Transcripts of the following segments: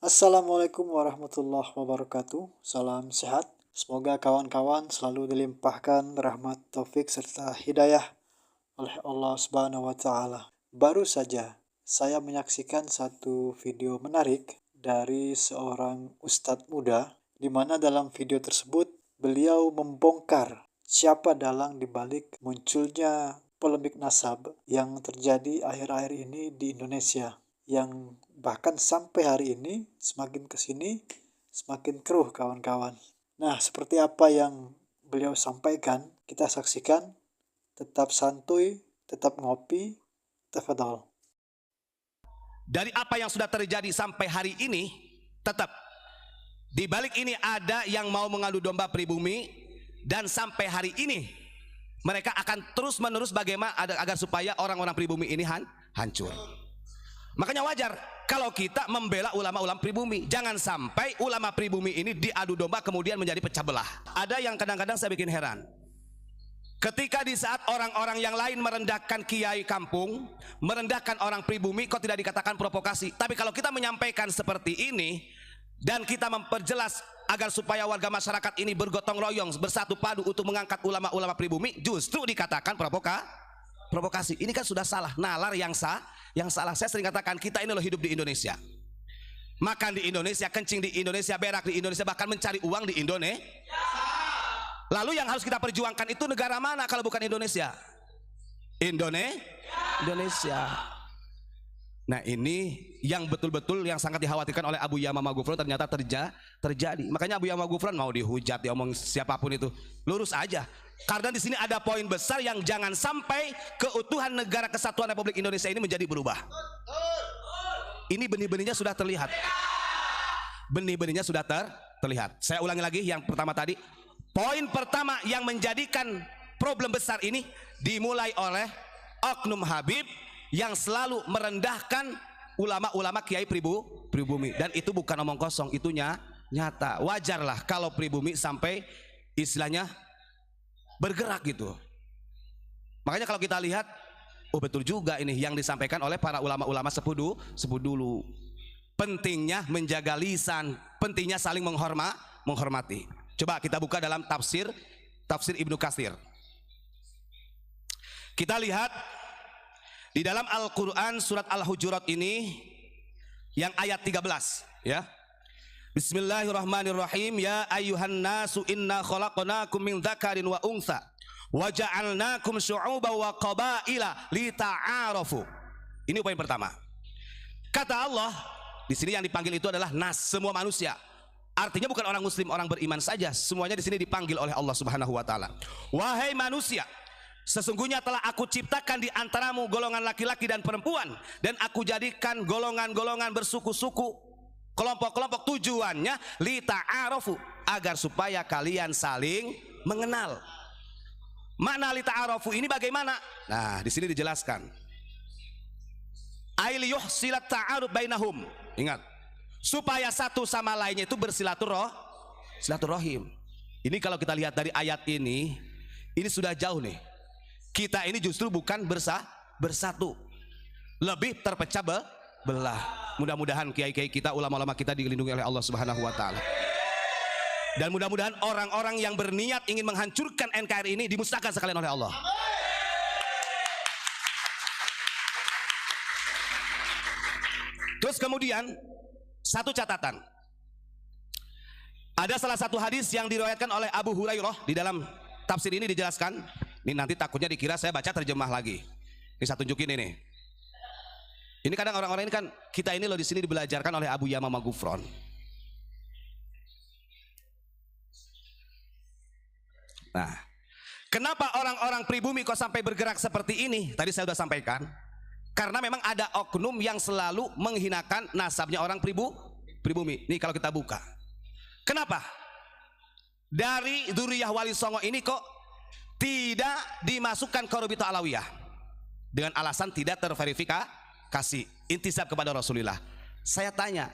Assalamualaikum warahmatullahi wabarakatuh. Salam sehat. Semoga kawan-kawan selalu dilimpahkan rahmat, taufik, serta hidayah oleh Allah Subhanahu wa Ta'ala. Baru saja saya menyaksikan satu video menarik dari seorang ustadz muda, di mana dalam video tersebut beliau membongkar siapa dalang dibalik munculnya polemik nasab yang terjadi akhir-akhir ini di Indonesia, yang bahkan sampai hari ini semakin kesini semakin keruh kawan-kawan. Nah, seperti apa yang beliau sampaikan, kita saksikan. Tetap santuy, tetap ngopi, tafadhol. Dari apa yang sudah terjadi sampai hari ini, tetap di balik ini ada yang mau mengadu domba pribumi, dan sampai hari ini mereka akan terus-menerus bagaimana agar supaya orang-orang pribumi ini hancur. Makanya wajar kalau kita membela ulama-ulama pribumi. Jangan sampai ulama pribumi ini diadu domba kemudian menjadi pecah belah. Ada yang kadang-kadang saya bikin heran. Ketika di saat orang-orang yang lain merendahkan kiai kampung, merendahkan orang pribumi, kok tidak dikatakan provokasi. Tapi kalau kita menyampaikan seperti ini dan kita memperjelas agar supaya warga masyarakat ini bergotong royong, bersatu padu untuk mengangkat ulama-ulama pribumi, justru dikatakan provokasi. Ini kan sudah salah, nalar yang salah. Saya sering katakan, kita ini loh hidup di Indonesia, makan di Indonesia, kencing di Indonesia, berak di Indonesia, bahkan mencari uang di Indonesia. Lalu yang harus kita perjuangkan itu negara mana kalau bukan Indonesia? Indonesia. Nah, ini yang betul-betul yang sangat dikhawatirkan oleh Abu Yamamah Ghufron ternyata terjadi. Makanya Abu Yamamah Ghufron mau dihujat, diomong siapapun itu, lurus aja. Karena di sini ada poin besar yang jangan sampai keutuhan negara kesatuan Republik Indonesia ini menjadi berubah. Ini benih-benihnya sudah terlihat. Benih-benihnya sudah terlihat. Saya ulangi lagi yang pertama tadi. Poin pertama yang menjadikan problem besar ini dimulai oleh oknum Habib yang selalu merendahkan ulama-ulama kiai pribumi, dan itu bukan omong kosong, itu nyata. Wajarlah kalau pribumi sampai istilahnya bergerak gitu. Makanya kalau kita lihat, oh betul juga ini yang disampaikan oleh para ulama-ulama sepuh dulu. Pentingnya menjaga lisan, pentingnya saling menghormati. Coba kita buka dalam tafsir Ibnu Katsir. Kita lihat di dalam Al-Quran surat Al-Hujurat ini yang ayat 13 ya. Bismillahirrahmanirrahim. Ya ayyuhan nasu inna khalaqnakum min dzakarin wa untha wa ja'alnakum syu'uban wa qabaila lita'arafu. Ini poin pertama. Kata Allah, di sini yang dipanggil itu adalah nas, semua manusia. Artinya bukan orang muslim, orang beriman saja. Semuanya di sini dipanggil oleh Allah Subhanahu wa taala. Wahai manusia, sesungguhnya telah aku ciptakan di antaramu golongan laki-laki dan perempuan, dan aku jadikan golongan-golongan bersuku-suku, kelompok-kelompok, tujuannya lita'arafu, agar supaya kalian saling mengenal. Makna lita'arafu ini bagaimana? Nah, di sini dijelaskan. Ailiyuhsilat ta'aruf bainahum. Ingat, supaya satu sama lainnya itu bersilaturahim. Ini kalau kita lihat dari ayat ini sudah jauh nih. Kita ini justru bukan bersatu, lebih terpecah belah. Mudah-mudahan kiai-kiai kita, ulama-ulama kita dilindungi oleh Allah Subhanahu wa taala. Dan mudah-mudahan orang-orang yang berniat ingin menghancurkan NKRI ini dimusnahkan sekalian oleh Allah. Terus kemudian satu catatan. Ada salah satu hadis yang diriwayatkan oleh Abu Hurairah, di dalam tafsir ini dijelaskan. Ini nanti takutnya dikira saya baca terjemah lagi. Ini saya tunjukin ini. Ini kadang orang-orang ini kan, kita ini loh di sini dibelajarkan oleh Abu Yamamah Ghufron. Nah, kenapa orang-orang pribumi kok sampai bergerak seperti ini? Tadi saya sudah sampaikan. Karena memang ada oknum yang selalu menghinakan nasabnya orang pribumi. Ini kalau kita buka. Kenapa? Dari dzurriyyah Wali Songo ini kok tidak dimasukkan ke Rabithah Alawiyah dengan alasan tidak terverifikasi intisab kepada Rasulullah. Saya tanya,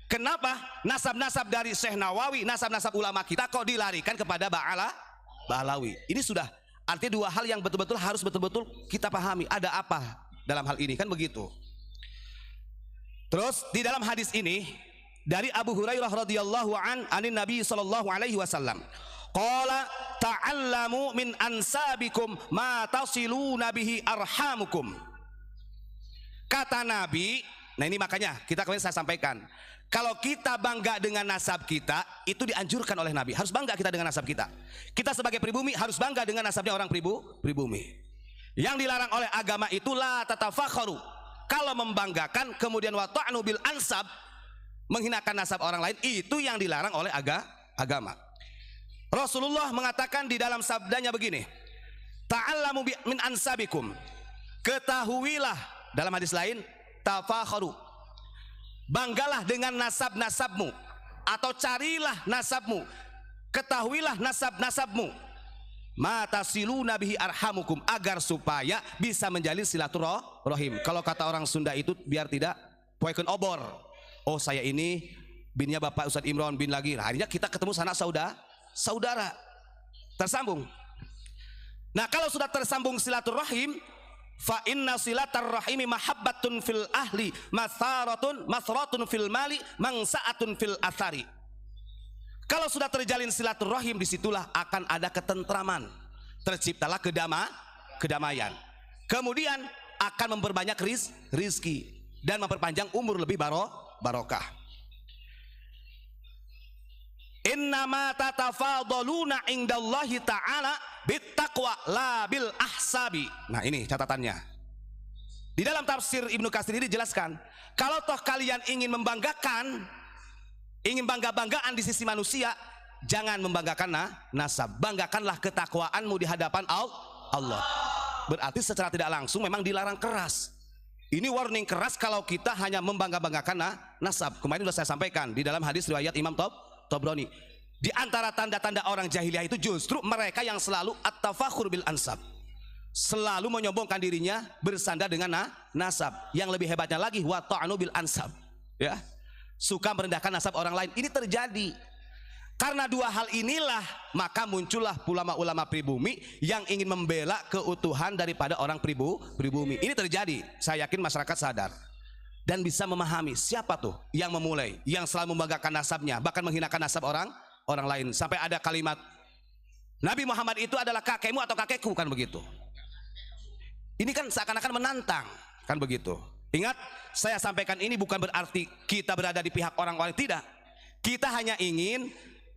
kenapa nasab-nasab dari Syekh Nawawi, nasab-nasab ulama kita kok dilarikan kepada Ba'alawi? Ini sudah artinya dua hal yang betul-betul harus betul-betul kita pahami. Ada apa dalam hal ini, kan begitu. Terus di dalam hadis ini dari Abu Hurairah radhiyallahu anin Nabi sallallahu alaihi wasallam. Qala ta'allamu min ansabikum ma tasiluna bihi arhamukum. Kata Nabi, nah ini makanya kita kemarin saya sampaikan, kalau kita bangga dengan nasab kita, itu dianjurkan oleh Nabi. Harus bangga kita dengan nasab kita. Kita sebagai pribumi harus bangga dengan nasabnya orang pribumi. Yang dilarang oleh agama itu la tatafakharu. Kalau membanggakan kemudian wa ta'nu bil ansab, menghinakan nasab orang lain, itu yang dilarang oleh agama. Rasulullah mengatakan di dalam sabdanya begini, ta'allamu min ansabikum, ketahuilah, dalam hadis lain, tafakharu, banggalah dengan nasab-nasabmu, atau carilah nasabmu, ketahuilah nasab-nasabmu, matasiluna bihi arhamukum, agar supaya bisa menjalin silaturahim. Kalau kata orang Sunda itu biar tidak poeken obor. Oh, saya ini binnya Bapak Ustadz Imron bin lagi. Nah, akhirnya kita ketemu sanak saudara tersambung. Nah, kalau sudah tersambung silaturahim, fa inna silaturrahimi mahabbatun fil ahli, masratun fil mali, mangsaatun fil athari. Kalau sudah terjalin silaturahim, disitulah akan ada ketentraman, terciptalah kedamaian. Kemudian akan memperbanyak rizki dan memperpanjang umur, lebih barokah. Innama tatafadhaluna indallahi ta'ala bittaqwa la bil ahsabi. Nah, ini catatannya. Di dalam tafsir Ibnu Katsir ini dijelaskan, kalau toh kalian ingin membanggakan, ingin bangga-banggaan di sisi manusia, jangan membanggakan nasab, banggakanlah ketakwaanmu di hadapan Allah. Berarti secara tidak langsung memang dilarang keras. Ini warning keras kalau kita hanya membangga-banggakan nasab. Kemarin sudah saya sampaikan di dalam hadis riwayat Imam Tabrani. Di antara tanda-tanda orang jahiliyah itu justru mereka yang selalu at-tafakhur bil ansab, selalu menyombongkan dirinya bersandar dengan nasab. Yang lebih hebatnya lagi, wa ta'nu bil ansab, ya, suka merendahkan nasab orang lain. Ini terjadi karena dua hal inilah, maka muncullah ulama-ulama pribumi yang ingin membela keutuhan daripada orang pribumi. Ini terjadi, saya yakin masyarakat sadar dan bisa memahami siapa tuh yang memulai, yang selalu membanggakan nasabnya, bahkan menghinakan nasab orang lain. Sampai ada kalimat, Nabi Muhammad itu adalah kakekmu atau kakekku, kan begitu. Ini kan seakan-akan menantang, kan begitu. Ingat, saya sampaikan ini bukan berarti kita berada di pihak orang-orang, tidak. Kita hanya ingin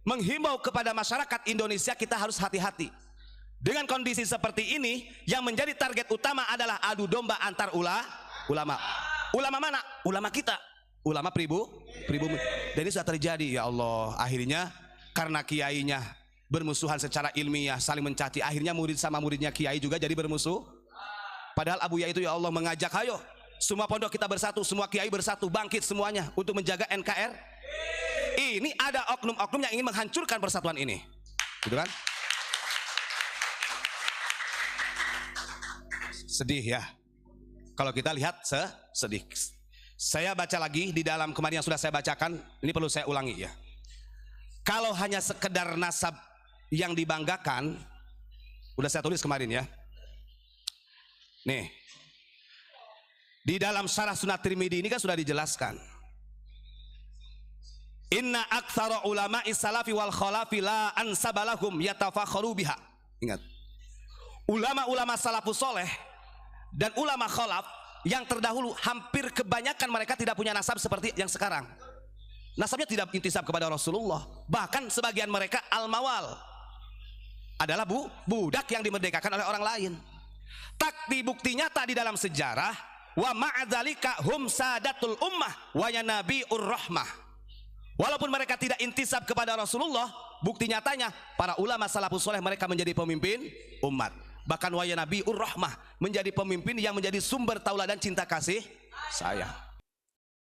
menghimbau kepada masyarakat Indonesia, kita harus hati-hati dengan kondisi seperti ini. Yang menjadi target utama adalah adu domba antar ulama. Ulama mana? Ulama kita, ulama pribumi. Dan ini sudah terjadi, ya Allah. Akhirnya karena kiainya bermusuhan secara ilmiah, saling mencaci, akhirnya murid sama muridnya kiai juga jadi bermusuh. Padahal Abu Ya itu, ya Allah, mengajak, ayo semua pondok kita bersatu, semua kiai bersatu, bangkit semuanya untuk menjaga NKRI. Ini ada oknum-oknum yang ingin menghancurkan persatuan ini, gitu kan? Sedih ya kalau kita lihat, sedih. Saya baca lagi di dalam kemarin yang sudah saya bacakan, ini perlu saya ulangi ya. Kalau hanya sekedar nasab yang dibanggakan, udah saya tulis kemarin ya. Nih, di dalam syarah Sunan Tirmidzi ini kan sudah dijelaskan, inna aktsara ulama'i salafi wal khalafi la ansabalahum yatafakharu biha. Ingat, ulama-ulama salafus soleh dan ulama khalaf yang terdahulu, hampir kebanyakan mereka tidak punya nasab seperti yang sekarang. Nasabnya tidak intisab kepada Rasulullah. Bahkan sebagian mereka al-mawal, adalah budak yang dimerdekakan oleh orang lain. Takti bukti nyata di dalam sejarah, wa ma'adzalika hum sadatul ummah wa yanabiur rahmah. Walaupun mereka tidak intisab kepada Rasulullah, bukti nyatanya para ulama salafus soleh mereka menjadi pemimpin umat. Bahkan wa yanabiur rahmah, menjadi pemimpin yang menjadi sumber tauladan cinta kasih sayang.